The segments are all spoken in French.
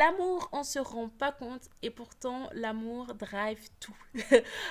l'amour, on se rend pas compte et pourtant l'amour drive tout.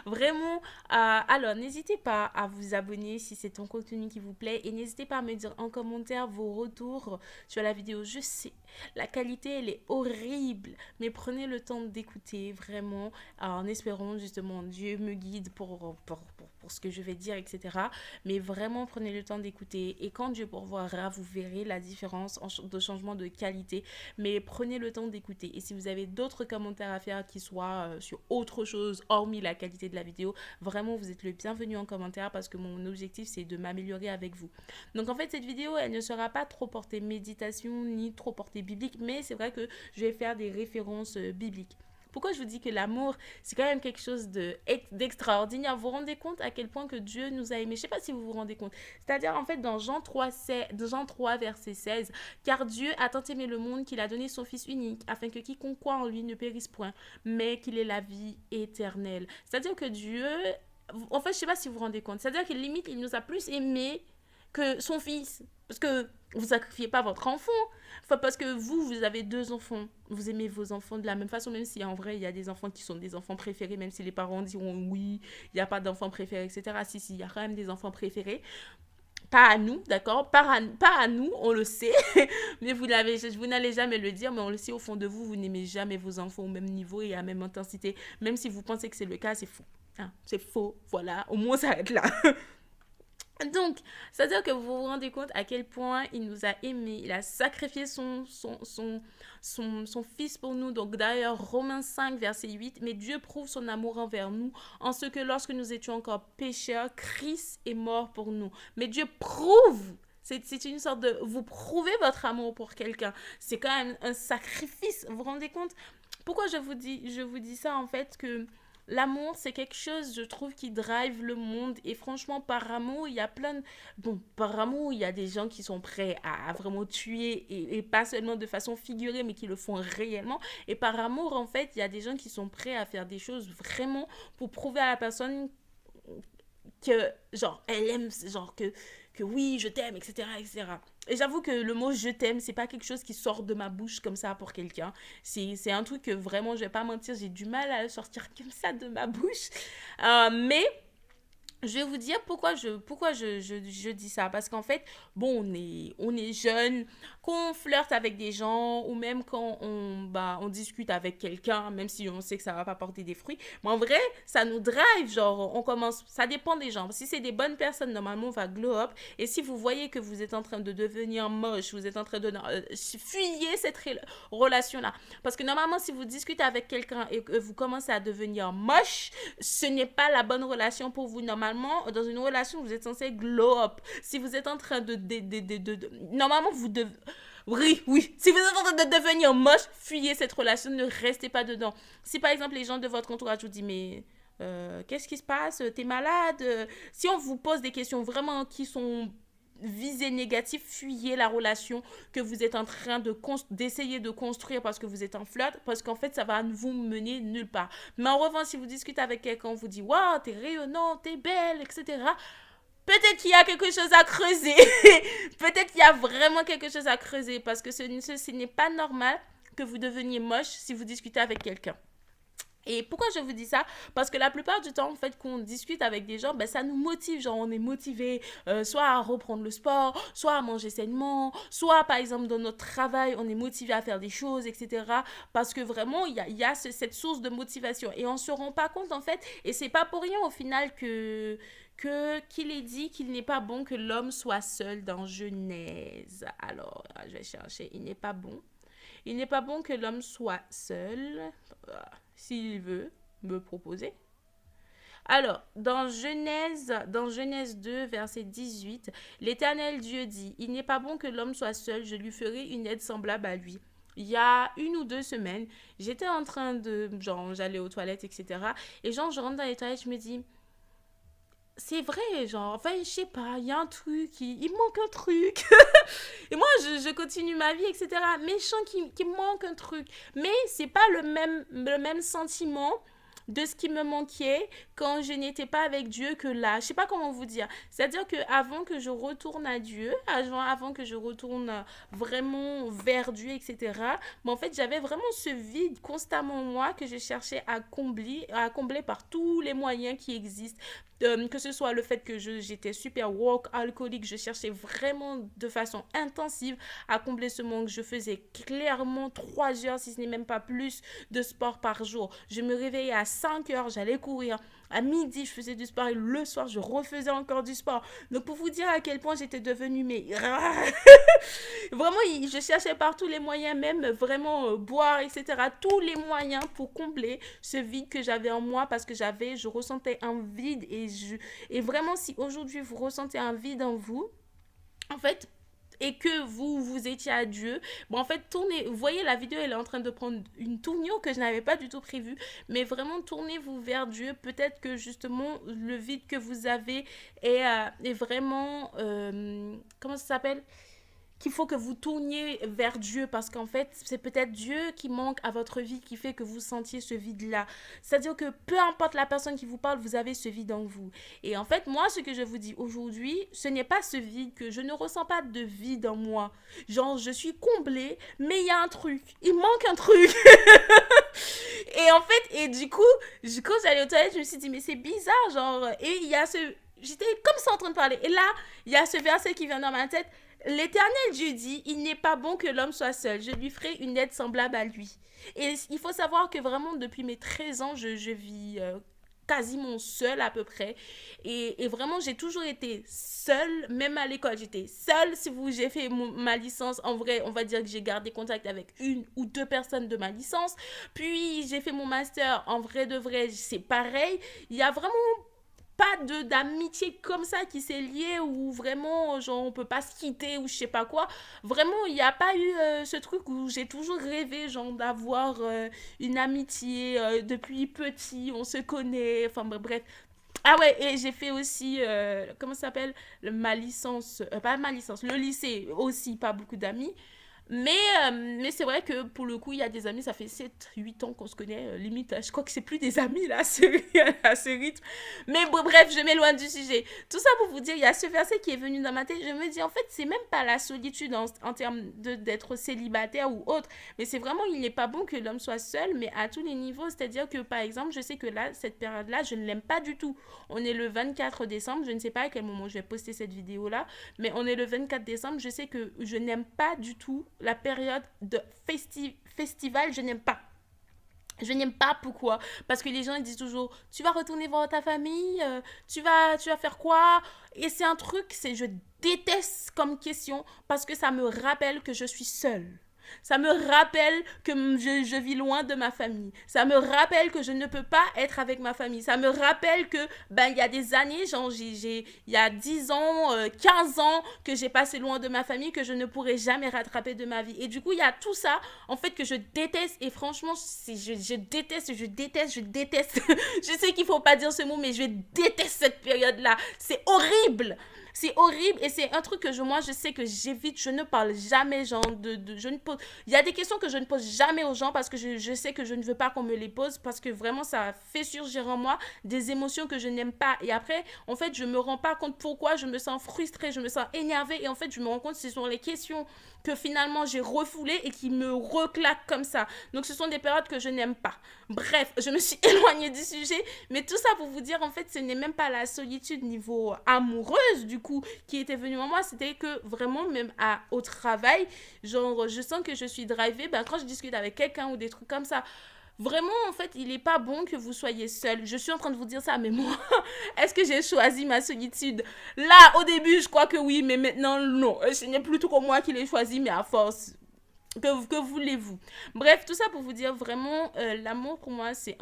Vraiment. Alors, n'hésitez pas à vous abonner si c'est ton contenu qui vous plaît et n'hésitez pas à me dire en commentaire vos retours sur la vidéo. Je sais, la qualité elle est horrible, mais prenez le temps d'écouter vraiment en espérant justement Dieu me guide pour ce que je vais dire, etc. Mais vraiment prenez le temps d'écouter et quand Dieu pourvoira, vous verrez la différence de changement de qualité. Mais prenez le temps d'écouter et si vous avez d'autres commentaires à faire qui soient sur autre chose hormis la qualité de la vidéo, vraiment vous êtes le bienvenu en commentaire parce que mon objectif c'est de m'améliorer avec vous. Donc en fait cette vidéo elle ne sera pas trop portée méditation ni trop portée biblique, mais c'est vrai que je vais faire des références bibliques. Pourquoi je vous dis que l'amour, c'est quand même quelque chose d'extraordinaire. Vous vous rendez compte à quel point que Dieu nous a aimés. Je ne sais pas si vous vous rendez compte. C'est-à-dire, en fait, dans Jean 3 verset 16, car Dieu a tant aimé le monde qu'il a donné son Fils unique, afin que quiconque croit en lui ne périsse point, mais qu'il ait la vie éternelle. C'est-à-dire que Dieu, en fait, je ne sais pas si vous vous rendez compte. C'est-à-dire que limite, il nous a plus aimés que son fils. Parce que vous ne sacrifiez pas votre enfant. Enfin, parce que vous avez deux enfants. Vous aimez vos enfants de la même façon, même si en vrai, il y a des enfants qui sont des enfants préférés, même si les parents diront oui, il n'y a pas d'enfants préférés, etc. Si, il y a quand même des enfants préférés. Pas à nous, d'accord, pas à nous, on le sait. Mais vous n'allez jamais le dire, mais on le sait au fond de vous, vous n'aimez jamais vos enfants au même niveau et à la même intensité. Même si vous pensez que c'est le cas, c'est faux. Hein, c'est faux, voilà, au moins ça arrête là. Donc, c'est-à-dire que vous vous rendez compte à quel point il nous a aimés, il a sacrifié son fils pour nous. Donc d'ailleurs, Romains 5, verset 8, mais Dieu prouve son amour envers nous en ce que lorsque nous étions encore pécheurs, Christ est mort pour nous. Mais Dieu prouve. C'est une sorte de... Vous prouvez votre amour pour quelqu'un. C'est quand même un sacrifice. Vous vous rendez compte? Pourquoi je vous dis ça en fait que... L'amour, c'est quelque chose, je trouve, qui drive le monde. Et franchement, par amour, il y a plein de... Bon, par amour, il y a des gens qui sont prêts à vraiment tuer, et pas seulement de façon figurée, mais qui le font réellement. Et par amour, en fait, il y a des gens qui sont prêts à faire des choses vraiment pour prouver à la personne que, genre, elle aime, genre, que oui, je t'aime, etc., etc. Et j'avoue que le mot je t'aime, c'est pas quelque chose qui sort de ma bouche comme ça pour quelqu'un. C'est un truc que vraiment, je vais pas mentir, j'ai du mal à le sortir comme ça de ma bouche. Mais je vais vous dire pourquoi je dis ça. Parce qu'en fait, bon, on est jeune, quand on flirte avec des gens, ou même quand on discute avec quelqu'un, même si on sait que ça va pas porter des fruits. Mais en vrai, ça nous drive, genre, on commence, ça dépend des gens. Si c'est des bonnes personnes, normalement, on va glow up. Et si vous voyez que vous êtes en train de devenir moche, vous êtes en train de fuyer cette relation-là. Parce que normalement, si vous discutez avec quelqu'un et que vous commencez à devenir moche, ce n'est pas la bonne relation pour vous. Normalement, dans une relation, vous êtes censé glow up. Si vous êtes en train normalement, vous devez... Oui, oui. Si vous êtes en train de devenir moche, fuyez cette relation, ne restez pas dedans. Si par exemple, les gens de votre entourage vous disent, mais... qu'est-ce qui se passe? T'es malade? Si on vous pose des questions vraiment qui sont visée négative, fuyez la relation que vous êtes en train d'essayer de construire parce que vous êtes en flirt, parce qu'en fait, ça va vous mener nulle part. Mais en revanche, si vous discutez avec quelqu'un, on vous dit, waouh, t'es rayonnante, t'es belle, etc. Peut-être qu'il y a quelque chose à creuser. Peut-être qu'il y a vraiment quelque chose à creuser parce que ce n'est pas normal que vous deveniez moche si vous discutez avec quelqu'un. Et pourquoi je vous dis ça? Parce que la plupart du temps, en fait, quand on discute avec des gens, ben, ça nous motive. Genre, on est motivé soit à reprendre le sport, soit à manger sainement, soit, par exemple, dans notre travail, on est motivé à faire des choses, etc. Parce que vraiment, il y a cette source de motivation. Et on ne se rend pas compte, en fait, et c'est pas pour rien, au final, qu'il est dit qu'il n'est pas bon que l'homme soit seul dans Genèse. Alors, je vais chercher. Il n'est pas bon que l'homme soit seul. S'il veut me proposer. Alors, dans Genèse 2, verset 18, l'Éternel Dieu dit, il n'est pas bon que l'homme soit seul, je lui ferai une aide semblable à lui. Il y a 1 ou 2 semaines, j'étais en train de, genre, j'allais aux toilettes, etc. Et genre, je rentre dans les toilettes, je me dis, c'est vrai, genre, enfin, je sais pas, il y a un truc, il manque un truc. Et moi, je continue ma vie, etc. Mais je sens qu'il manque un truc. Mais c'est pas le même sentiment de ce qui me manquait quand je n'étais pas avec Dieu que là. Je sais pas comment vous dire. C'est-à-dire que avant que je retourne à Dieu, avant que je retourne vraiment vers Dieu, etc. Mais en fait, j'avais vraiment ce vide constamment en moi que je cherchais à combler par tous les moyens qui existent. Que ce soit le fait que j'étais super woke, alcoolique, je cherchais vraiment de façon intensive à combler ce manque. Je faisais clairement 3 heures, si ce n'est même pas plus, de sport par jour. Je me réveillais à 5 heures, j'allais courir. À midi, je faisais du sport et le soir, je refaisais encore du sport. Donc, pour vous dire à quel point j'étais devenue, mais vraiment, je cherchais par tous les moyens, même vraiment boire, etc. Tous les moyens pour combler ce vide que j'avais en moi parce que je ressentais un vide et vraiment, si aujourd'hui vous ressentez un vide en vous, en fait, et que vous étiez à Dieu, bon en fait tournez, vous voyez la vidéo elle est en train de prendre une tournure que je n'avais pas du tout prévue, mais vraiment tournez-vous vers Dieu, peut-être que justement le vide que vous avez est vraiment, comment ça s'appelle, qu'il faut que vous tourniez vers Dieu parce qu'en fait, c'est peut-être Dieu qui manque à votre vie qui fait que vous sentiez ce vide-là. C'est-à-dire que peu importe la personne qui vous parle, vous avez ce vide en vous. Et en fait, moi, ce que je vous dis aujourd'hui, ce n'est pas ce vide que je ne ressens pas de vide en moi. Genre, je suis comblée, mais il y a un truc. Il manque un truc. Et en fait, et du coup, quand j'allais aux toilettes, je me suis dit, mais c'est bizarre, genre, et il y a ce... J'étais comme ça en train de parler. Et là, il y a ce verset qui vient dans ma tête. L'Éternel Dieu dit, il n'est pas bon que l'homme soit seul. Je lui ferai une aide semblable à lui. Et il faut savoir que vraiment, depuis mes 13 ans, je vis quasiment seule à peu près. Et vraiment, j'ai toujours été seule, même à l'école. J'étais seule. Si vous, j'ai fait ma licence, en vrai, on va dire que j'ai gardé contact avec 1 ou 2 personnes de ma licence. Puis, j'ai fait mon master, en vrai de vrai, c'est pareil. Il y a vraiment pas d'amitié comme ça qui s'est liée ou vraiment genre on peut pas se quitter ou je sais pas quoi, vraiment il n'y a pas eu ce truc où j'ai toujours rêvé genre d'avoir une amitié depuis petit, on se connaît, enfin bref. Ah ouais, et j'ai fait aussi, comment ça s'appelle, ma licence, pas ma licence, le lycée aussi, pas beaucoup d'amis. Mais c'est vrai que pour le coup, il y a des amis, ça fait 7 8 ans qu'on se connaît, limite, je crois que c'est plus des amis là, à ce rythme. Mais bon, bref, je m'éloigne du sujet. Tout ça pour vous dire, il y a ce verset qui est venu dans ma tête, je me dis en fait, c'est même pas la solitude en termes d'être célibataire ou autre, mais c'est vraiment, il n'est pas bon que l'homme soit seul, mais à tous les niveaux, c'est-à-dire que par exemple, je sais que là, cette période-là, je ne l'aime pas du tout. On est le 24 décembre, je ne sais pas à quel moment je vais poster cette vidéo-là, mais on est le 24 décembre, je sais que je n'aime pas du tout la période de festival, je n'aime pas. Je n'aime pas pourquoi. Parce que les gens ils disent toujours, tu vas retourner voir ta famille, tu vas faire quoi. Et c'est un truc, je déteste comme question parce que ça me rappelle que je suis seule. Ça me rappelle que je vis loin de ma famille. Ça me rappelle que je ne peux pas être avec ma famille. Ça me rappelle que, ben, il y a des années, genre, il y a 10 ans, 15 ans, que j'ai passé loin de ma famille, que je ne pourrai jamais rattraper de ma vie. Et du coup, il y a tout ça, en fait, que je déteste. Et franchement, je déteste, je déteste, je déteste. Je sais qu'il ne faut pas dire ce mot, mais je déteste cette période-là. C'est horrible. C'est horrible et c'est un truc que moi je sais que j'évite, je ne parle jamais genre je ne pose, il y a des questions que je ne pose jamais aux gens parce que je sais que je ne veux pas qu'on me les pose parce que vraiment ça fait surgir en moi des émotions que je n'aime pas et après en fait je me rends pas compte pourquoi je me sens frustrée, je me sens énervée et en fait je me rends compte que ce sont les questions que finalement j'ai refoulées et qui me reclaquent comme ça. Donc ce sont des périodes que je n'aime pas. Bref, je me suis éloignée du sujet, mais tout ça pour vous dire en fait ce n'est même pas la solitude niveau amoureuse du coup qui était venue en moi, c'était que vraiment même au travail, genre je sens que je suis drivée, ben quand je discute avec quelqu'un ou des trucs comme ça, vraiment, en fait, il n'est pas bon que vous soyez seul. Je suis en train de vous dire ça, mais moi, est-ce que j'ai choisi ma solitude? Là, au début, je crois que oui, mais maintenant, non. Ce n'est plus tout comme moi qui l'ai choisi, mais à force. Que voulez-vous? Bref, tout ça pour vous dire vraiment, l'amour pour moi, c'est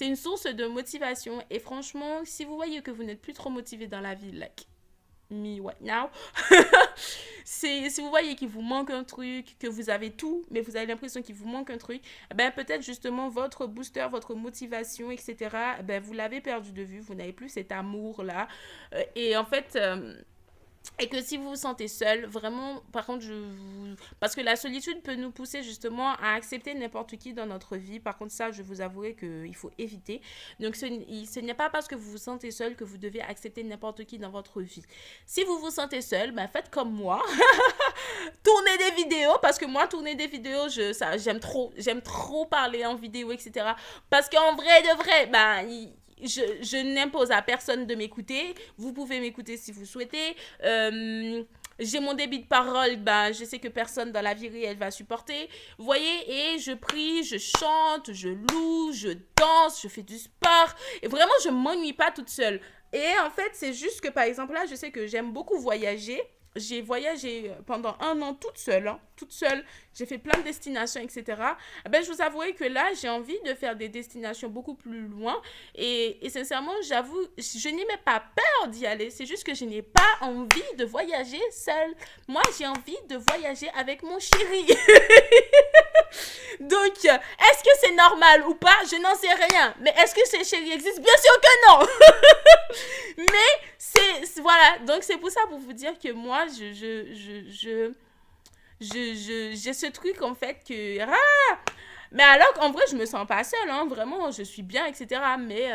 une source de motivation. Et franchement, si vous voyez que vous n'êtes plus trop motivé dans la vie, like, me right now. Si vous voyez qu'il vous manque un truc, que vous avez tout, mais vous avez l'impression qu'il vous manque un truc, ben peut-être justement votre booster, votre motivation, etc., ben vous l'avez perdu de vue, vous n'avez plus cet amour-là. Et en fait, Et que si vous vous sentez seul, vraiment, par contre, parce que la solitude peut nous pousser justement à accepter n'importe qui dans notre vie. Par contre, ça, je vous avouerai qu'il faut éviter. Donc, ce n'est pas parce que vous vous sentez seul que vous devez accepter n'importe qui dans votre vie. Si vous vous sentez seul, ben, faites comme moi. Tournez des vidéos, parce que moi, tourner des vidéos, j'aime trop parler en vidéo, etc. Parce qu'en vrai de vrai, ben, je n'impose à personne de m'écouter. Vous pouvez m'écouter si vous souhaitez. J'ai mon débit de parole, ben, je sais que personne dans la vie réelle va supporter. Vous voyez, et je prie, je chante, je loue, je danse, je fais du sport. Et vraiment, je m'ennuie pas toute seule. Et en fait, c'est juste que, par exemple, là, je sais que j'aime beaucoup voyager. J'ai voyagé pendant 1 an toute seule, hein, toute seule. J'ai fait plein de destinations, etc. Eh ben, je vous avouerai que là, j'ai envie de faire des destinations beaucoup plus loin. Et sincèrement, j'avoue, je n'ai même pas peur d'y aller. C'est juste que je n'ai pas envie de voyager seule. Moi, j'ai envie de voyager avec mon chéri. Donc, est-ce que c'est normal ou pas? Je n'en sais rien. Mais est-ce que ces chéris existent? Bien sûr que non. Mais voilà. Donc, c'est pour ça, pour vous dire que moi, j'ai ce truc, en fait, que... Mais alors qu'en vrai, je me sens pas seule, hein, vraiment, je suis bien, etc. Mais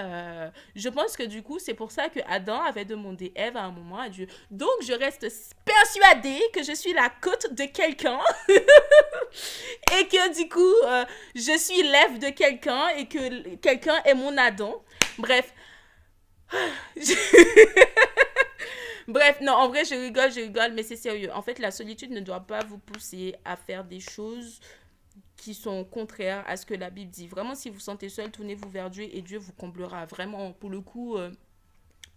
je pense que du coup, c'est pour ça que Adam avait demandé Ève à un moment à Dieu. Donc, je reste persuadée que je suis la côte de quelqu'un et que du coup, je suis l'Ève de quelqu'un et que quelqu'un est mon Adam. Bref. Bref, non, en vrai, je rigole, mais c'est sérieux. En fait, la solitude ne doit pas vous pousser à faire des choses qui sont contraires à ce que la Bible dit. Vraiment, si vous vous sentez seul, tournez-vous vers Dieu et Dieu vous comblera. Vraiment, pour le coup,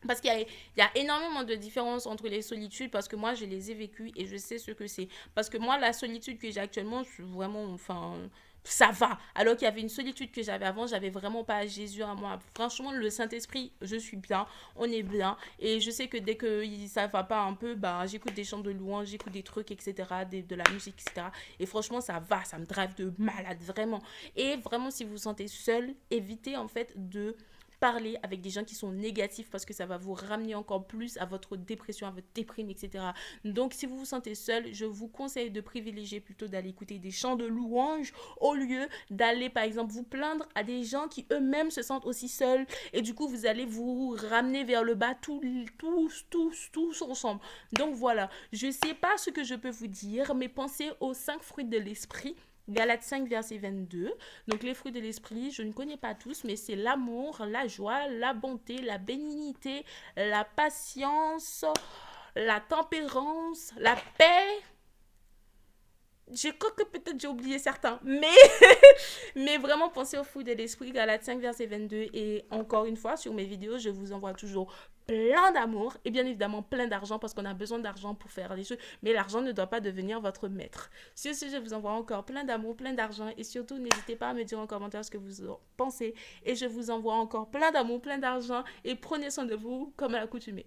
parce qu'il y a énormément de différences entre les solitudes, parce que moi, je les ai vécues et je sais ce que c'est. Parce que moi, la solitude que j'ai actuellement, je suis vraiment, enfin, ça va. Alors qu'il y avait une solitude que j'avais avant, j'avais vraiment pas Jésus à moi. Franchement, le Saint-Esprit, je suis bien, on est bien. Et je sais que dès que ça va pas un peu, bah, j'écoute des chants de louange, j'écoute des trucs, etc., de la musique, etc. Et franchement, ça va, ça me drive de malade, vraiment. Et vraiment, si vous vous sentez seul, évitez en fait de parler avec des gens qui sont négatifs parce que ça va vous ramener encore plus à votre dépression, à votre déprime, etc. Donc, si vous vous sentez seul, je vous conseille de privilégier plutôt d'aller écouter des chants de louange au lieu d'aller, par exemple, vous plaindre à des gens qui eux-mêmes se sentent aussi seuls. Et du coup, vous allez vous ramener vers le bas tous ensemble. Donc, voilà. Je ne sais pas ce que je peux vous dire, mais pensez aux 5 fruits de l'esprit. Galates 5, verset 22. Donc, les fruits de l'esprit, je ne connais pas tous, mais c'est l'amour, la joie, la bonté, la bénignité, la patience, la tempérance, la paix. Je crois que peut-être j'ai oublié certains, mais vraiment pensez au fruit de l'esprit, Galates 5, verset 22. Et encore une fois, sur mes vidéos, je vous envoie toujours plein d'amour et bien évidemment plein d'argent parce qu'on a besoin d'argent pour faire les choses, mais l'argent ne doit pas devenir votre maître. Sur ce, je vous envoie encore plein d'amour, plein d'argent et surtout n'hésitez pas à me dire en commentaire ce que vous en pensez et je vous envoie encore plein d'amour, plein d'argent et prenez soin de vous comme à l'accoutumée.